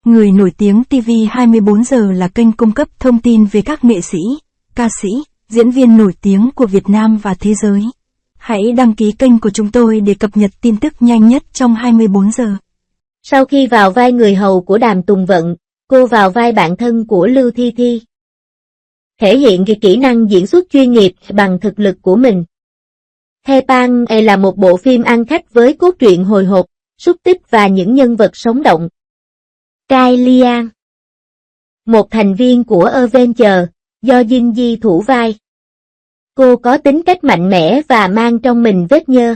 Người nổi tiếng TV 24 giờ là kênh cung cấp thông tin về các nghệ sĩ, ca sĩ, diễn viên nổi tiếng của Việt Nam và thế giới. Hãy đăng ký kênh của chúng tôi để cập nhật tin tức nhanh nhất trong 24 giờ. Sau khi vào vai người hầu của Đàm Tùng Vận, cô vào vai bạn thân của Lưu Thi Thi. Thể hiện kỹ năng diễn xuất chuyên nghiệp bằng thực lực của mình. Thepang là một bộ phim ăn khách với cốt truyện hồi hộp, xúc tích và những nhân vật sống động. Cai Lian, một thành viên của Avengers, do Dinh Di thủ vai. Cô có tính cách mạnh mẽ và mang trong mình vết nhơ.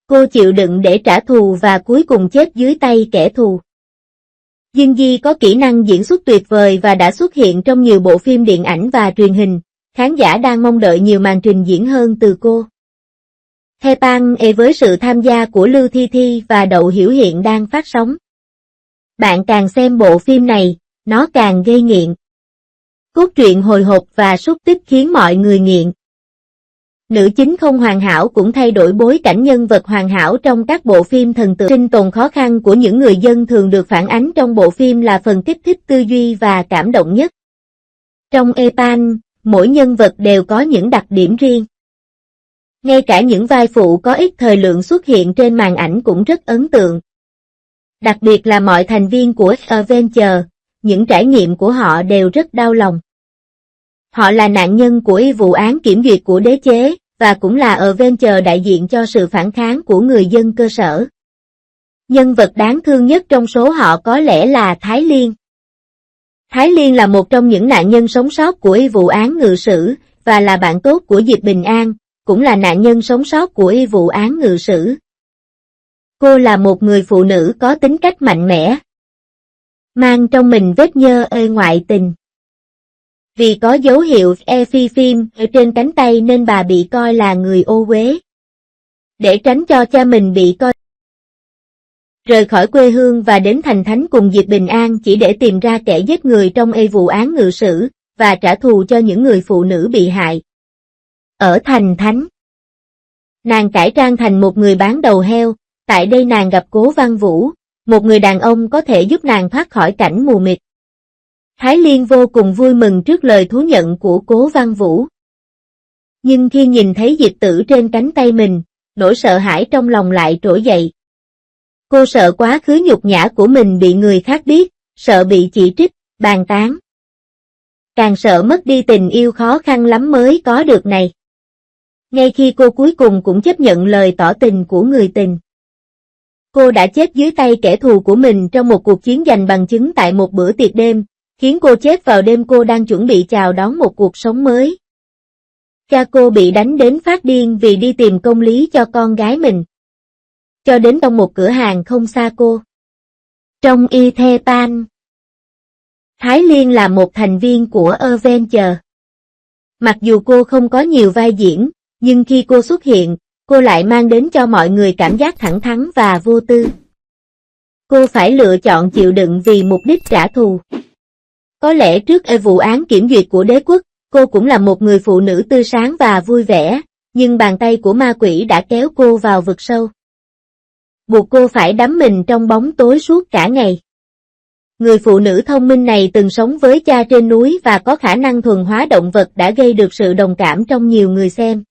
Cô chịu đựng để trả thù và cuối cùng chết dưới tay kẻ thù. Dinh Di có kỹ năng diễn xuất tuyệt vời và đã xuất hiện trong nhiều bộ phim điện ảnh và truyền hình. Khán giả đang mong đợi nhiều màn trình diễn hơn từ cô. Thepang với sự tham gia của Lưu Thi Thi và Đậu Hiểu Hiện đang phát sóng. Bạn càng xem bộ phim này, nó càng gây nghiện. Cốt truyện hồi hộp và xúc tích khiến mọi người nghiện. Nữ chính không hoàn hảo cũng thay đổi bối cảnh nhân vật hoàn hảo trong các bộ phim thần tượng. Sinh tồn khó khăn của những người dân thường được phản ánh trong bộ phim là phần kích thích tư duy và cảm động nhất. Trong Epan, mỗi nhân vật đều có những đặc điểm riêng. Ngay cả những vai phụ có ít thời lượng xuất hiện trên màn ảnh cũng rất ấn tượng. Đặc biệt là mọi thành viên của Avengers, những trải nghiệm của họ đều rất đau lòng. Họ là nạn nhân của vụ án kiểm duyệt của đế chế, và cũng là Avengers đại diện cho sự phản kháng của người dân cơ sở. Nhân vật đáng thương nhất trong số họ có lẽ là Thái Liên. Thái Liên là một trong những nạn nhân sống sót của vụ án ngự sử, và là bạn tốt của Diệp Bình An, cũng là nạn nhân sống sót của vụ án ngự sử. Cô là một người phụ nữ có tính cách mạnh mẽ, mang trong mình vết nhơ ngoại tình. Vì có dấu hiệu phi phim ở trên cánh tay nên bà bị coi là người ô uế. Để tránh cho cha mình bị coi rời khỏi quê hương và đến Thành Thánh cùng Diệp Bình An chỉ để tìm ra kẻ giết người trong vụ án ngự sử, và trả thù cho những người phụ nữ bị hại. Ở Thành Thánh, nàng cải trang thành một người bán đầu heo. Tại đây nàng gặp Cố Văn Vũ, một người đàn ông có thể giúp nàng thoát khỏi cảnh mù mịt. Thái Liên vô cùng vui mừng trước lời thú nhận của Cố Văn Vũ. Nhưng khi nhìn thấy dịch tử trên cánh tay mình, nỗi sợ hãi trong lòng lại trỗi dậy. Cô sợ quá khứ nhục nhã của mình bị người khác biết, sợ bị chỉ trích, bàn tán. Càng sợ mất đi tình yêu khó khăn lắm mới có được này. Ngay khi cô cuối cùng cũng chấp nhận lời tỏ tình của người tình. Cô đã chết dưới tay kẻ thù của mình trong một cuộc chiến giành bằng chứng tại một bữa tiệc đêm, khiến cô chết vào đêm cô đang chuẩn bị chào đón một cuộc sống mới. Cha cô bị đánh đến phát điên vì đi tìm công lý cho con gái mình. Cho đến trong một cửa hàng không xa cô. Trong Ithepan, Thái Liên là một thành viên của Avengers. Mặc dù cô không có nhiều vai diễn, nhưng khi cô xuất hiện, cô lại mang đến cho mọi người cảm giác thẳng thắn và vô tư. Cô phải lựa chọn chịu đựng vì mục đích trả thù. Có lẽ trước vụ án kiểm duyệt của đế quốc, cô cũng là một người phụ nữ tươi sáng và vui vẻ, nhưng bàn tay của ma quỷ đã kéo cô vào vực sâu. Buộc cô phải đắm mình trong bóng tối suốt cả ngày. Người phụ nữ thông minh này từng sống với cha trên núi và có khả năng thuần hóa động vật đã gây được sự đồng cảm trong nhiều người xem.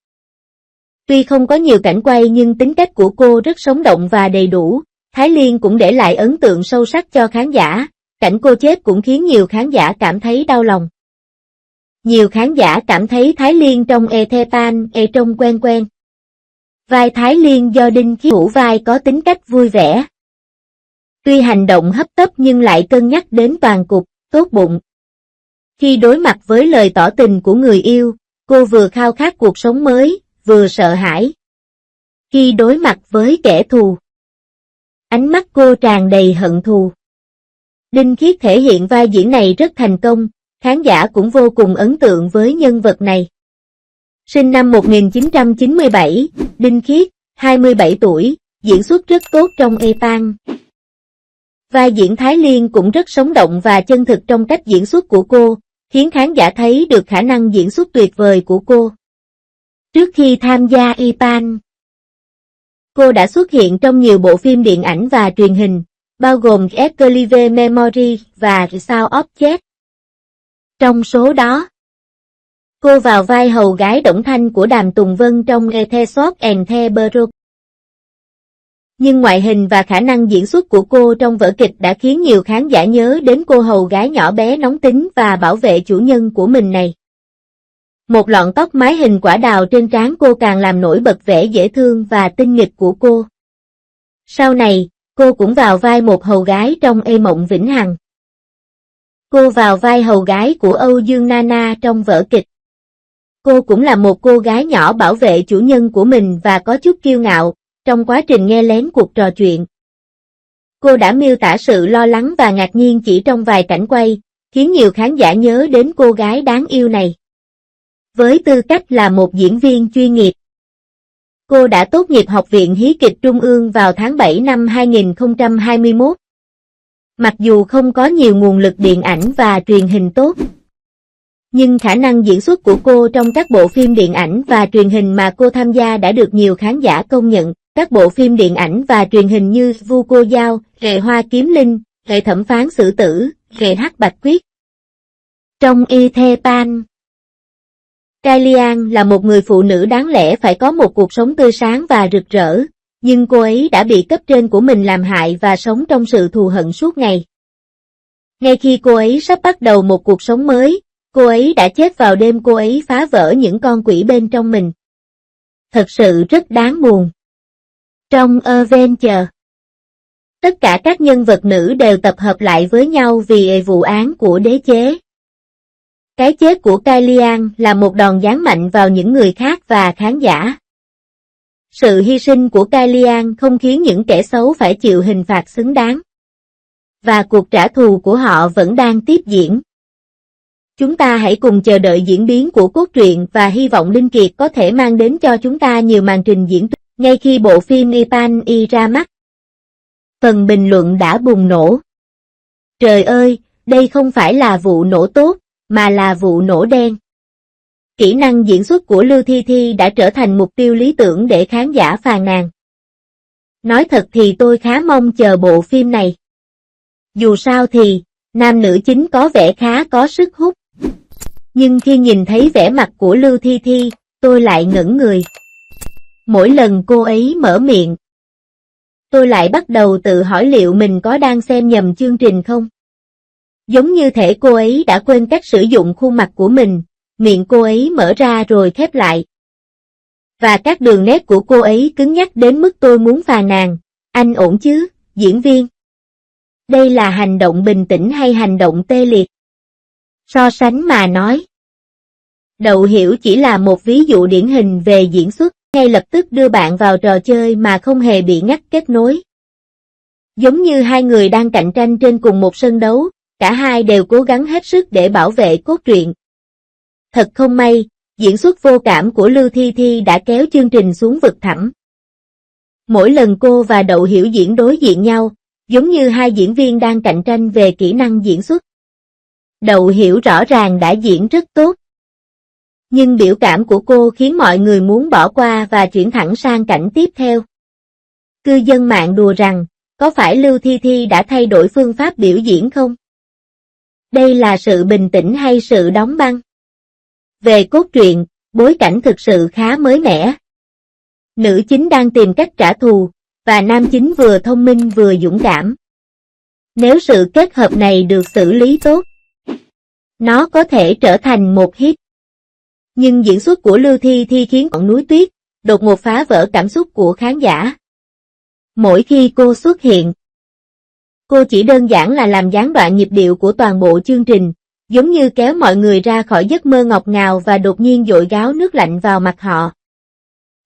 Tuy không có nhiều cảnh quay nhưng tính cách của cô rất sống động và đầy đủ, Thái Liên cũng để lại ấn tượng sâu sắc cho khán giả, cảnh cô chết cũng khiến nhiều khán giả cảm thấy đau lòng. Nhiều khán giả cảm thấy Thái Liên trong Ethepan trông quen quen. Vai Thái Liên do Đinh Khiết thủ vai có tính cách vui vẻ. Tuy hành động hấp tấp nhưng lại cân nhắc đến toàn cục, tốt bụng. Khi đối mặt với lời tỏ tình của người yêu, cô vừa khao khát cuộc sống mới, vừa sợ hãi. Khi đối mặt với kẻ thù, ánh mắt cô tràn đầy hận thù. Đinh Khiết thể hiện vai diễn này rất thành công, khán giả cũng vô cùng ấn tượng với nhân vật này. Sinh năm 1997, Đinh Khiết, 27 tuổi, diễn xuất rất tốt trong Epan. Vai diễn Thái Liên cũng rất sống động và chân thực trong cách diễn xuất của cô, khiến khán giả thấy được khả năng diễn xuất tuyệt vời của cô. Trước khi tham gia Epan, cô đã xuất hiện trong nhiều bộ phim điện ảnh và truyền hình, bao gồm Exclusive Memory và Sound Object. Trong số đó, cô vào vai hầu gái đổng thanh của Đàm Tùng Vân trong The Sword and the Brook. Nhưng ngoại hình và khả năng diễn xuất của cô trong vở kịch đã khiến nhiều khán giả nhớ đến cô hầu gái nhỏ bé nóng tính và bảo vệ chủ nhân của mình này. Một lọn tóc mái hình quả đào trên trán cô càng làm nổi bật vẻ dễ thương và tinh nghịch của cô. Sau này, cô cũng vào vai một hầu gái trong Ê Mộng Vĩnh Hằng. Cô vào vai hầu gái của Âu Dương Nana trong vở kịch. Cô cũng là một cô gái nhỏ bảo vệ chủ nhân của mình và có chút kiêu ngạo, trong quá trình nghe lén cuộc trò chuyện. Cô đã miêu tả sự lo lắng và ngạc nhiên chỉ trong vài cảnh quay, khiến nhiều khán giả nhớ đến cô gái đáng yêu này. Với tư cách là một diễn viên chuyên nghiệp, cô đã tốt nghiệp Học viện Hí kịch Trung ương vào tháng 7 năm 2021. Mặc dù không có nhiều nguồn lực điện ảnh và truyền hình tốt, nhưng khả năng diễn xuất của cô trong các bộ phim điện ảnh và truyền hình mà cô tham gia đã được nhiều khán giả công nhận. Các bộ phim điện ảnh và truyền hình như Vu Cô Giao, Hệ Hoa Kiếm Linh, Hệ Thẩm Phán Xử Tử, Hệ Hắc Bạch Quyết. Trong Itepan, Kylian là một người phụ nữ đáng lẽ phải có một cuộc sống tươi sáng và rực rỡ, nhưng cô ấy đã bị cấp trên của mình làm hại và sống trong sự thù hận suốt ngày. Ngay khi cô ấy sắp bắt đầu một cuộc sống mới, cô ấy đã chết vào đêm cô ấy phá vỡ những con quỷ bên trong mình. Thật sự rất đáng buồn. Trong Avenger, tất cả các nhân vật nữ đều tập hợp lại với nhau vì vụ án của đế chế. Cái chết của Kylian là một đòn giáng mạnh vào những người khác và khán giả. Sự hy sinh của Kylian không khiến những kẻ xấu phải chịu hình phạt xứng đáng. Và cuộc trả thù của họ vẫn đang tiếp diễn. Chúng ta hãy cùng chờ đợi diễn biến của cốt truyện và hy vọng Linh Kiệt có thể mang đến cho chúng ta nhiều màn trình diễn ngay khi bộ phim Ipan Y ra mắt. Phần bình luận đã bùng nổ. Trời ơi, đây không phải là vụ nổ tốt, mà là vụ nổ đen. Kỹ năng diễn xuất của Lưu Thi Thi đã trở thành mục tiêu lý tưởng để khán giả phàn nàn. Nói thật thì tôi khá mong chờ bộ phim này. Dù sao thì, nam nữ chính có vẻ khá có sức hút. Nhưng khi nhìn thấy vẻ mặt của Lưu Thi Thi, tôi lại ngẩn người. Mỗi lần cô ấy mở miệng, tôi lại bắt đầu tự hỏi liệu mình có đang xem nhầm chương trình không? Giống như thể cô ấy đã quên cách sử dụng khuôn mặt của mình, miệng cô ấy mở ra rồi khép lại. Và các đường nét của cô ấy cứng nhắc đến mức tôi muốn phàn nàn, anh ổn chứ, diễn viên? Đây là hành động bình tĩnh hay hành động tê liệt? So sánh mà nói, Đậu Hiểu chỉ là một ví dụ điển hình về diễn xuất, ngay lập tức đưa bạn vào trò chơi mà không hề bị ngắt kết nối. Giống như hai người đang cạnh tranh trên cùng một sân đấu, cả hai đều cố gắng hết sức để bảo vệ cốt truyện. Thật không may, diễn xuất vô cảm của Lưu Thi Thi đã kéo chương trình xuống vực thẳm. Mỗi lần cô và Đậu Hiểu diễn đối diện nhau, giống như hai diễn viên đang cạnh tranh về kỹ năng diễn xuất. Đậu Hiểu rõ ràng đã diễn rất tốt. Nhưng biểu cảm của cô khiến mọi người muốn bỏ qua và chuyển thẳng sang cảnh tiếp theo. Cư dân mạng đùa rằng, có phải Lưu Thi Thi đã thay đổi phương pháp biểu diễn không? Đây là sự bình tĩnh hay sự đóng băng? Về cốt truyện, bối cảnh thực sự khá mới mẻ. Nữ chính đang tìm cách trả thù, và nam chính vừa thông minh vừa dũng cảm. Nếu sự kết hợp này được xử lý tốt, nó có thể trở thành một hit. Nhưng diễn xuất của Lưu Thi Thi khiến ngọn núi tuyết đột ngột phá vỡ cảm xúc của khán giả. Mỗi khi cô xuất hiện, cô chỉ đơn giản là làm gián đoạn nhịp điệu của toàn bộ chương trình, giống như kéo mọi người ra khỏi giấc mơ ngọt ngào và đột nhiên dội gáo nước lạnh vào mặt họ.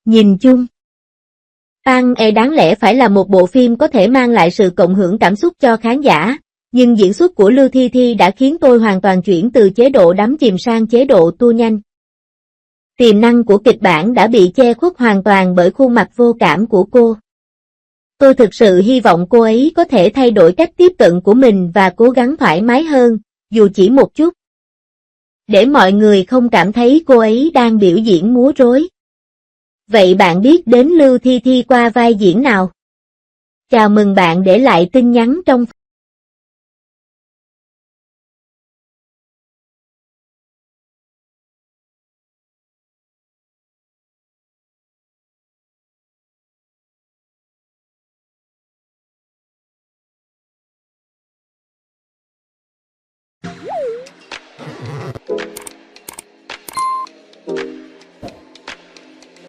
Nhìn chung, Pan E đáng lẽ phải là một bộ phim có thể mang lại sự cộng hưởng cảm xúc cho khán giả, nhưng diễn xuất của Lưu Thi Thi đã khiến tôi hoàn toàn chuyển từ chế độ đắm chìm sang chế độ tua nhanh. Tiềm năng của kịch bản đã bị che khuất hoàn toàn bởi khuôn mặt vô cảm của cô. Tôi thực sự hy vọng cô ấy có thể thay đổi cách tiếp cận của mình và cố gắng thoải mái hơn, dù chỉ một chút. Để mọi người không cảm thấy cô ấy đang biểu diễn múa rối. Vậy bạn biết đến Lưu Thi Thi qua vai diễn nào? Chào mừng bạn để lại tin nhắn trong